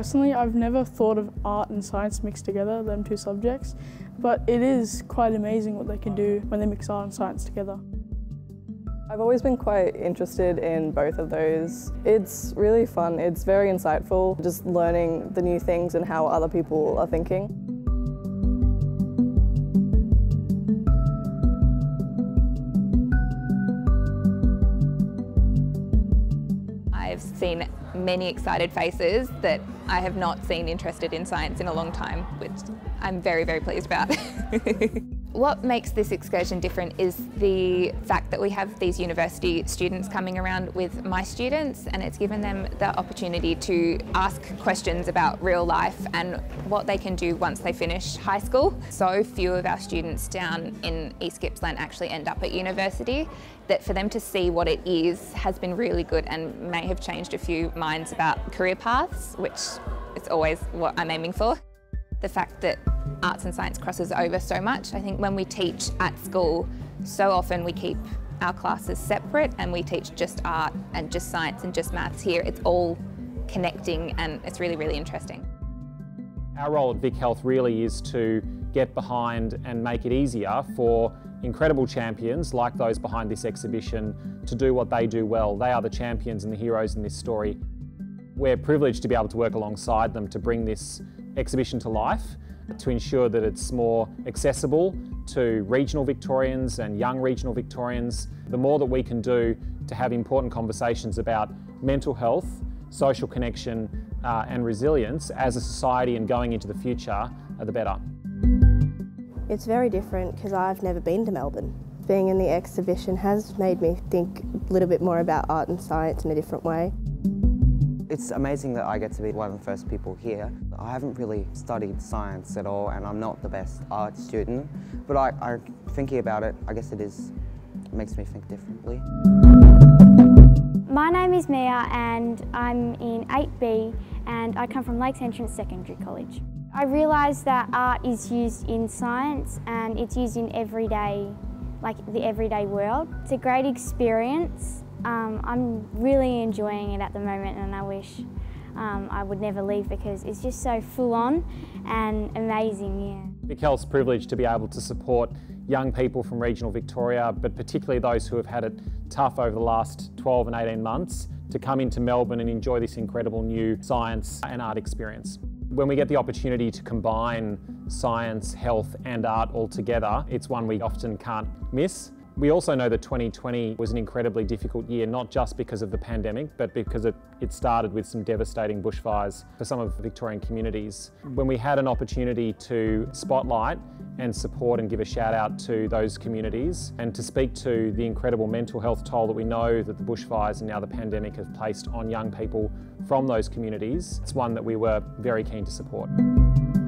Personally, I've never thought of art and science mixed together, them two subjects, but it is quite amazing what they can do when they mix art and science together. I've always been quite interested in both of those. It's really fun, it's very insightful, just learning the new things and how other people are thinking. I've seen many excited faces that I have not seen interested in science in a long time, which I'm very, very pleased about. What makes this excursion different is the fact that we have these university students coming around with my students, and it's given them the opportunity to ask questions about real life and what they can do once they finish high school. So few of our students down in East Gippsland actually end up at university, that for them to see what it is has been really good and may have changed a few minds about career paths, which is always what I'm aiming for. The fact that arts and science crosses over so much. I think when we teach at school, so often we keep our classes separate and we teach just art and just science and just maths. Here it's all connecting, and it's really, really interesting. Our role at VicHealth really is to get behind and make it easier for incredible champions like those behind this exhibition to do what they do well. They are the champions and the heroes in this story. We're privileged to be able to work alongside them to bring this exhibition to life, to ensure that it's more accessible to regional Victorians and young regional Victorians. The more that we can do to have important conversations about mental health, social connection and resilience as a society and going into the future, the better. It's very different because I've never been to Melbourne. Being in the exhibition has made me think a little bit more about art and science in a different way. It's amazing that I get to be one of the first people here. I haven't really studied science at all, and I'm not the best art student, but I thinking about it, I guess it makes me think differently. My name is Mia and I'm in 8B and I come from Lakes Entrance Secondary College. I realised that art is used in science and it's used in everyday, like the everyday world. It's a great experience. I'm really enjoying it at the moment, and I wish I would never leave because it's just so full on and amazing, yeah. VicHealth's privileged to be able to support young people from regional Victoria, but particularly those who have had it tough over the last 12 and 18 months, to come into Melbourne and enjoy this incredible new science and art experience. When we get the opportunity to combine science, health and art all together, it's one we often can't miss. We also know that 2020 was an incredibly difficult year, not just because of the pandemic, but because it started with some devastating bushfires for some of the Victorian communities. When we had an opportunity to spotlight and support and give a shout out to those communities and to speak to the incredible mental health toll that we know that the bushfires and now the pandemic have placed on young people from those communities, it's one that we were very keen to support.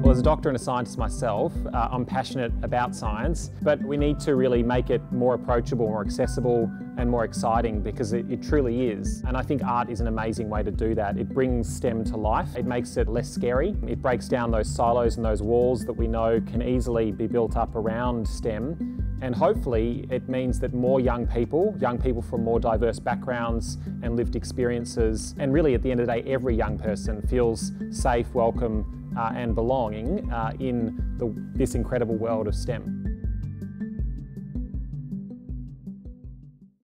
Well, as a doctor and a scientist myself, I'm passionate about science, but we need to really make it more approachable, more accessible and more exciting, because it truly is. And I think art is an amazing way to do that. It brings STEM to life. It makes it less scary. It breaks down those silos and those walls that we know can easily be built up around STEM. And hopefully it means that more young people from more diverse backgrounds and lived experiences, and really at the end of the day, every young person feels safe, welcome, and belonging in this incredible world of STEM.